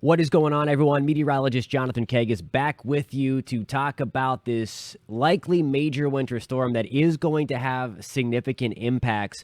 What is going on, everyone? Meteorologist Jonathan Keg is back with you to talk about this likely major winter storm that is going to have significant impacts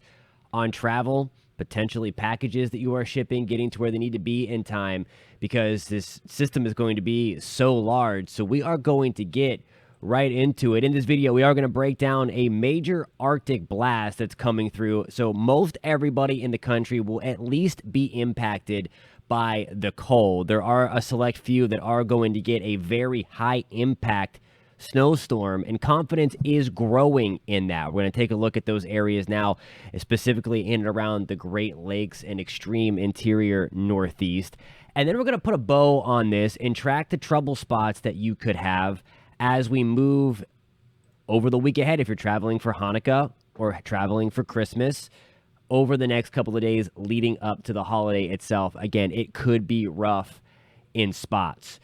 on travel, potentially packages that you are shipping, getting to where they need to be in time, because this system is going to be so large. So we are going to get right into it. In this video, we are going to break down a major Arctic blast that's coming through. So most everybody in the country will at least be impacted by the cold. There are a select few that are going to get a very high impact snowstorm, and confidence is growing in that. We're going to take a look at those areas now, specifically in and around the Great Lakes and extreme interior Northeast. And then we're going to put a bow on this and track the trouble spots that you could have as we move over the week ahead if you're traveling for Hanukkah or traveling for Christmas. Over the next couple of days leading up to the holiday itself. Again, it could be rough in spots.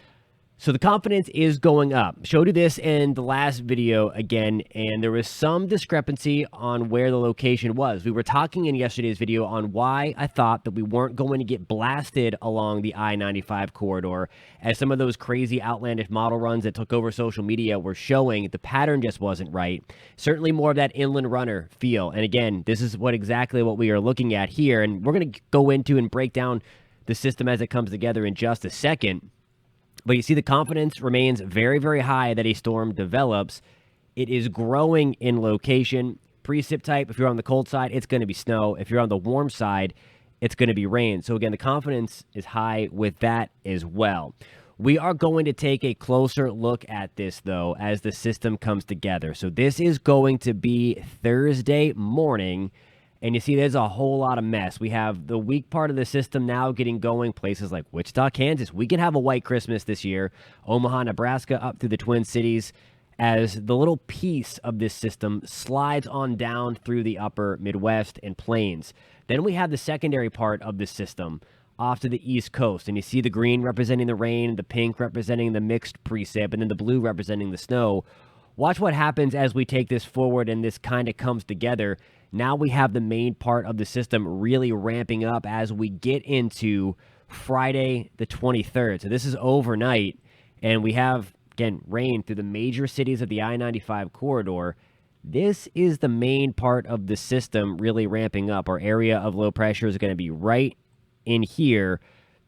So the confidence is going up. Showed you this in the last video again, and there was some discrepancy on where the location was. We were talking in yesterday's video on why I thought that we weren't going to get blasted along the I-95 corridor, as some of those crazy outlandish model runs that took over social media were showing the pattern just wasn't right. Certainly more of that inland runner feel. And again, this is exactly what we are looking at here, and we're going to go into and break down the system as it comes together in just a second. But you see the confidence remains very, very high that a storm develops. It is growing in location. Precip type, if you're on the cold side, it's going to be snow. If you're on the warm side, it's going to be rain. So again, the confidence is high with that as well. We are going to take a closer look at this, though, as the system comes together. So this is going to be Thursday morning. And you see there's a whole lot of mess. We have the weak part of the system now getting going. Places like Wichita, Kansas. We can have a white Christmas this year. Omaha, Nebraska, up through the Twin Cities, as the little piece of this system slides on down through the upper Midwest and plains. Then we have the secondary part of the system off to the East Coast. And you see the green representing the rain, the pink representing the mixed precip, and then the blue representing the snow. Watch what happens as we take this forward and this kind of comes together. Now we have the main part of the system really ramping up as we get into Friday the 23rd. So this is overnight, and we have, again, rain through the major cities of the I-95 corridor. This is the main part of the system really ramping up. Our area of low pressure is going to be right in here.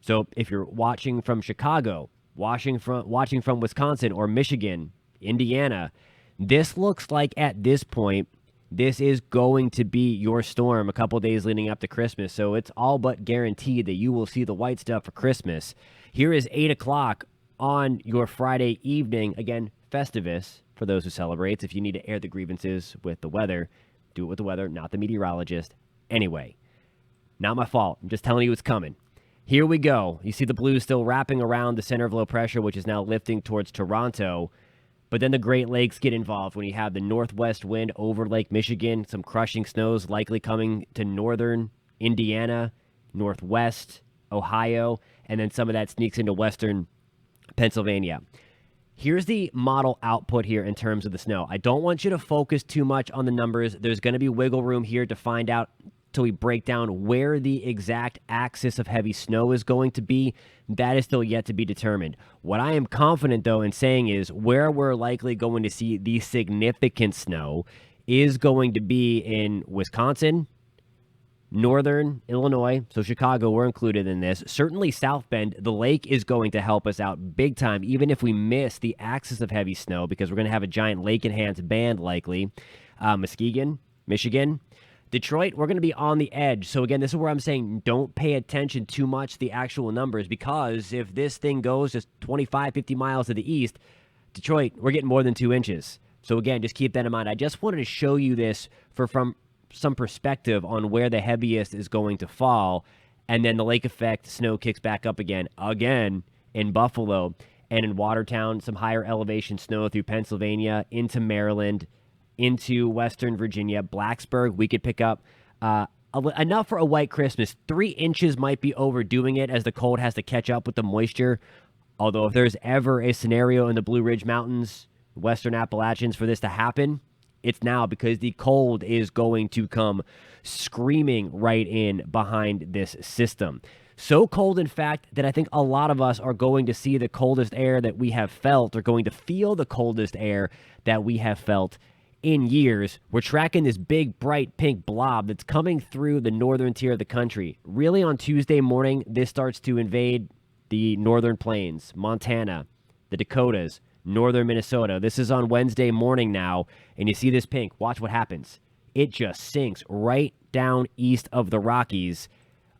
So if you're watching from Chicago, watching from Wisconsin or Michigan, Indiana, this looks like at this point, this is going to be your storm a couple days leading up to Christmas. So it's all but guaranteed that you will see the white stuff for Christmas. Here is 8 o'clock on your Friday evening. Again, Festivus for those who celebrate. If you need to air the grievances with the weather, do it with the weather, not the meteorologist. Anyway, not my fault. I'm just telling you it's coming. Here we go. You see the blue still wrapping around the center of low pressure, which is now lifting towards Toronto. But then the Great Lakes get involved when you have the northwest wind over Lake Michigan, some crushing snows likely coming to northern Indiana, northwest Ohio, and then some of that sneaks into western Pennsylvania. Here's the model output here in terms of the snow. I don't want you to focus too much on the numbers. There's going to be wiggle room here to find out till we break down where the exact axis of heavy snow is going to be. That is still yet to be determined. What I am confident, though, in saying is where we're likely going to see the significant snow is going to be in Wisconsin, northern Illinois, so Chicago, we're included in this. Certainly South Bend, the lake is going to help us out big time, even if we miss the axis of heavy snow, because we're going to have a giant lake-enhanced band likely. Muskegon, Michigan, Detroit, we're going to be on the edge. So again, this is where I'm saying don't pay attention too much to the actual numbers, because if this thing goes just 25, 50 miles to the east, Detroit, we're getting more than 2 inches. So again, just keep that in mind. I just wanted to show you this from some perspective on where the heaviest is going to fall. And then the lake effect snow kicks back up again in Buffalo and in Watertown, some higher elevation snow through Pennsylvania into Maryland, into Western Virginia. Blacksburg, we could pick up enough for a white Christmas. 3 inches might be overdoing it as the cold has to catch up with the moisture. Although if there's ever a scenario in the Blue Ridge Mountains, Western Appalachians, for this to happen, it's now, because the cold is going to come screaming right in behind this system. So cold, in fact, that I think a lot of us are going to see the coldest air that we have felt, or going to feel the coldest air that we have felt in years. We're tracking this big, bright pink blob that's coming through the northern tier of the country. Really, on Tuesday morning, this starts to invade the northern plains, Montana, the Dakotas, northern Minnesota. This is on Wednesday morning now, and you see this pink. Watch what happens. It just sinks right down east of the Rockies.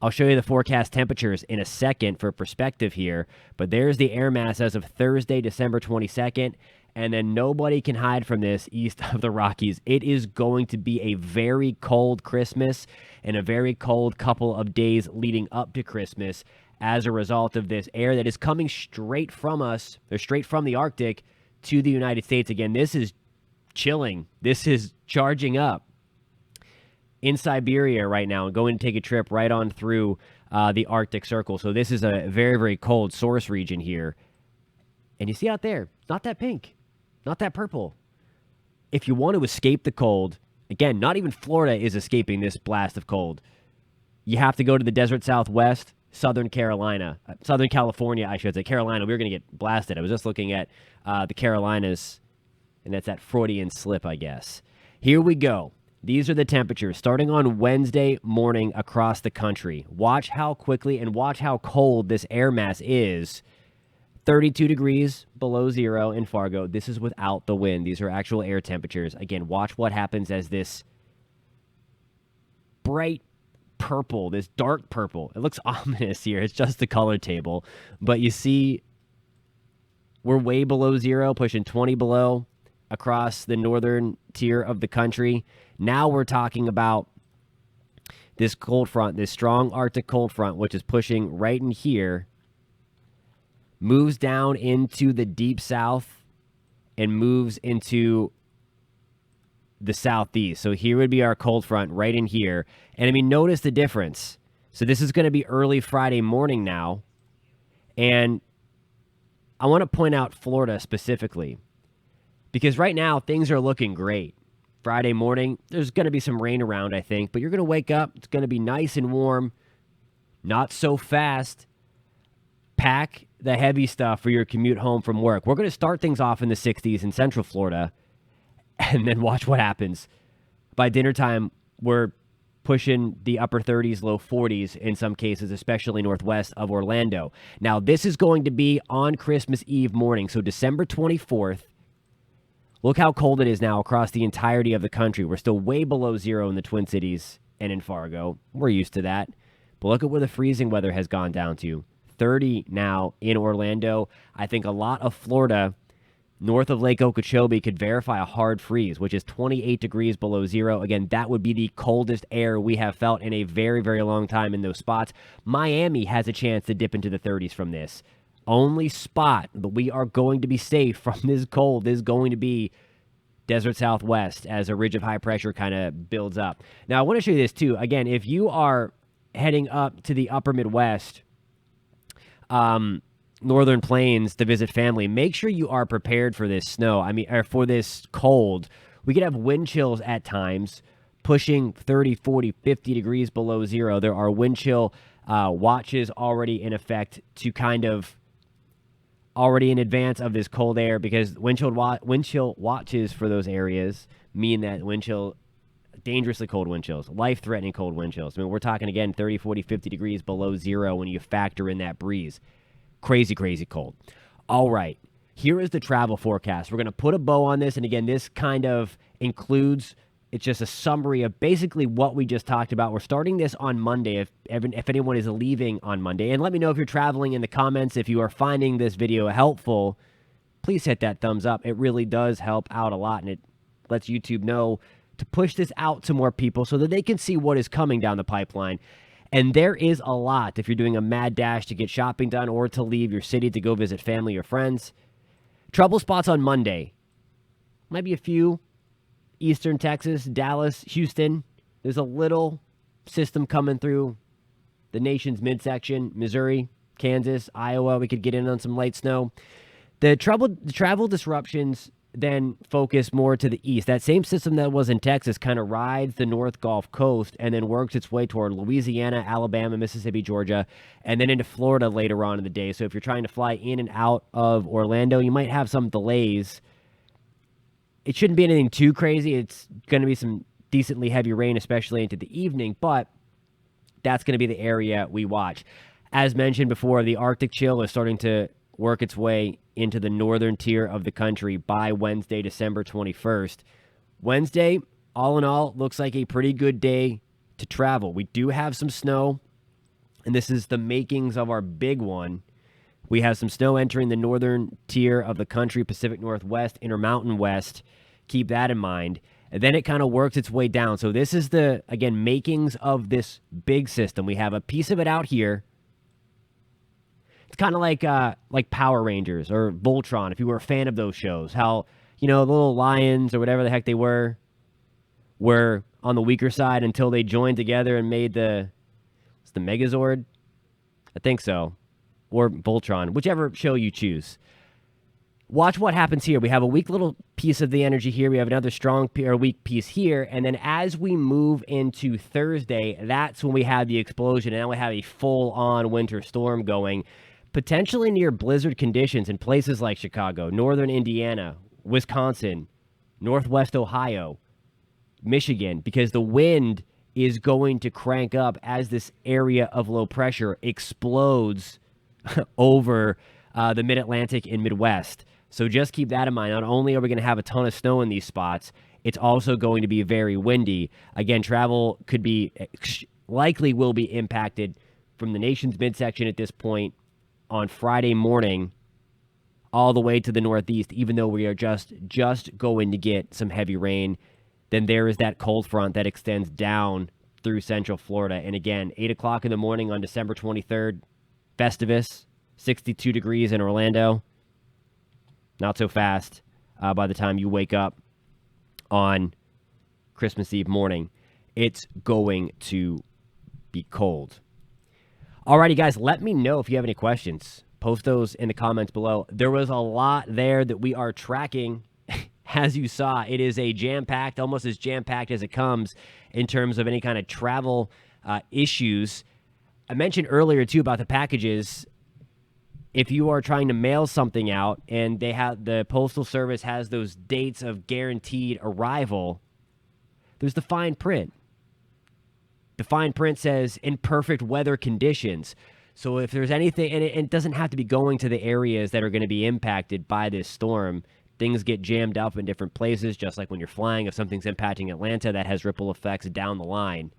I'll show you the forecast temperatures in a second for perspective here, but there's the air mass as of Thursday, December 22nd, and then nobody can hide from this east of the Rockies. It is going to be a very cold Christmas and a very cold couple of days leading up to Christmas as a result of this air that is coming straight from us, or straight from the Arctic to the United States. Again, this is chilling. This is charging up in Siberia right now and going to take a trip right on through the Arctic Circle. So this is a very, very cold source region here. And you see out there, not that pink, not that purple. If you want to escape the cold, again, not even Florida is escaping this blast of cold. You have to go to the desert Southwest, Southern California, I should say. Carolina, we were going to get blasted. I was just looking at the Carolinas, and that's that Freudian slip, I guess. Here we go. These are the temperatures starting on Wednesday morning across the country. Watch how quickly and watch how cold this air mass is. 32 degrees below zero in Fargo. This is without the wind. These are actual air temperatures. Again, watch what happens as this bright purple, this dark purple. It looks ominous here. It's just the color table. But you see we're way below zero, pushing 20 below across the northern tier of the country. Now we're talking about this cold front, this strong Arctic cold front, which is pushing right in here, moves down into the deep south and moves into the southeast. So here would be our cold front right in here. And I mean, notice the difference. So this is going to be early Friday morning now. And I want to point out Florida specifically, because right now things are looking great. Friday morning, there's going to be some rain around, I think, but you're going to wake up. It's going to be nice and warm, not so fast. Pack the heavy stuff for your commute home from work. We're going to start things off in the 60s in Central Florida, and then watch what happens. By dinner time, we're pushing the upper 30s, low 40s in some cases, especially northwest of Orlando. Now, this is going to be on Christmas Eve morning, so December 24th. Look how cold it is now across the entirety of the country. We're still way below zero in the Twin Cities and in Fargo. We're used to that. But look at where the freezing weather has gone down to. 30 now in Orlando. I think a lot of Florida north of Lake Okeechobee could verify a hard freeze, which is 28 degrees below zero. Again, that would be the coldest air we have felt in a very, very long time in those spots. Miami has a chance to dip into the 30s from this. Only spot that we are going to be safe from this cold is going to be desert Southwest as a ridge of high pressure kind of builds up. Now, I want to show you this too. Again, if you are heading up to the upper Midwest, northern plains to visit family, make sure you are prepared for this snow. Or for this cold. We could have wind chills at times, pushing 30, 40, 50 degrees below zero. There are wind chill watches already in effect to kind of already in advance of this cold air, because wind chill watches for those areas mean that dangerously cold wind chills, life-threatening cold wind chills. I mean, we're talking, again, 30, 40, 50 degrees below zero when you factor in that breeze. Crazy, crazy cold. All right, here is the travel forecast. We're going to put a bow on this, and again, this kind of includes, it's just a summary of basically what we just talked about. We're starting this on Monday if anyone is leaving on Monday. And let me know if you're traveling in the comments. If you are finding this video helpful, please hit that thumbs up. It really does help out a lot, and it lets YouTube know to push this out to more people so that they can see what is coming down the pipeline. And there is a lot if you're doing a mad dash to get shopping done or to leave your city to go visit family or friends. Trouble spots on Monday. Might be a few. Eastern Texas, Dallas, Houston. There's a little system coming through the nation's midsection. Missouri, Kansas, Iowa. We could get in on some light snow. The travel disruptions then focus more to the east. That same system that was in Texas kind of rides the North Gulf Coast and then works its way toward Louisiana, Alabama, Mississippi, Georgia, and then into Florida later on in the day. So if you're trying to fly in and out of Orlando, you might have some delays. It shouldn't be anything too crazy. It's going to be some decently heavy rain, especially into the evening, but that's going to be the area we watch. As mentioned before, the Arctic chill is starting to work its way into the northern tier of the country by Wednesday, December 21st. Wednesday, all in all, looks like a pretty good day to travel. We do have some snow, and this is the makings of our big one. We have some snow entering the northern tier of the country, Pacific Northwest, Intermountain West. Keep that in mind. And then it kind of works its way down. So this is the, again, makings of this big system. We have a piece of it out here. It's kind of like Power Rangers or Voltron, if you were a fan of those shows. How, the little lions or whatever the heck they were on the weaker side until they joined together and made the Megazord? I think so. Or Voltron, whichever show you choose. Watch what happens here. We have a weak little piece of the energy here. We have another strong or weak piece here. And then as we move into Thursday, that's when we have the explosion. And now we have a full-on winter storm going, potentially near blizzard conditions in places like Chicago, northern Indiana, Wisconsin, northwest Ohio, Michigan, because the wind is going to crank up as this area of low pressure explodes over the mid-Atlantic and Midwest. So just keep that in mind. Not only are we going to have a ton of snow in these spots, it's also going to be very windy. Again, travel likely will be impacted from the nation's midsection at this point on Friday morning all the way to the northeast, even though we are just going to get some heavy rain. Then there is that cold front that extends down through central Florida. And again, 8 o'clock in the morning on December 23rd, Festivus, 62 degrees in Orlando. Not so fast by the time you wake up on Christmas Eve morning. It's going to be cold. Alrighty, guys, let me know if you have any questions. Post those in the comments below. There was a lot there that we are tracking. As you saw, it is a jam-packed, almost as jam-packed as it comes in terms of any kind of travel issues. I mentioned earlier, too, about the packages. If you are trying to mail something out and the Postal Service has those dates of guaranteed arrival, there's the fine print. The fine print says in perfect weather conditions. So if there's anything, and it doesn't have to be going to the areas that are going to be impacted by this storm. Things get jammed up in different places, just like when you're flying. If something's impacting Atlanta, that has ripple effects down the line.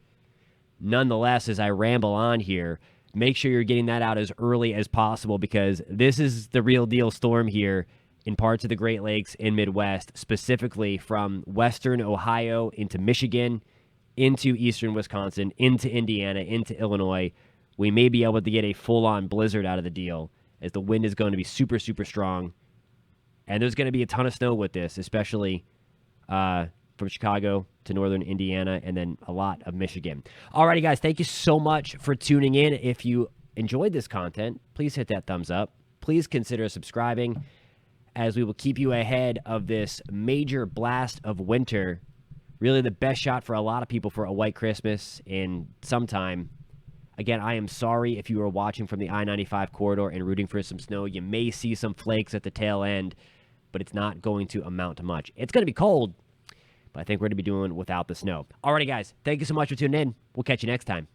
Nonetheless, as I ramble on here, make sure you're getting that out as early as possible, because this is the real deal storm here in parts of the Great Lakes and Midwest, specifically from western Ohio into Michigan, into eastern Wisconsin, into Indiana, into Illinois. We may be able to get a full-on blizzard out of the deal, as the wind is going to be super, super strong. And there's going to be a ton of snow with this, especially from Chicago to northern Indiana, and then a lot of Michigan. Alrighty, guys, thank you so much for tuning in. If you enjoyed this content, please hit that thumbs up. Please consider subscribing, as we will keep you ahead of this major blast of winter. Really the best shot for a lot of people for a white Christmas in some time. Again, I am sorry if you are watching from the I-95 corridor and rooting for some snow. You may see some flakes at the tail end, but it's not going to amount to much. It's going to be cold, but I think we're going to be doing without the snow. Alrighty, guys, thank you so much for tuning in. We'll catch you next time.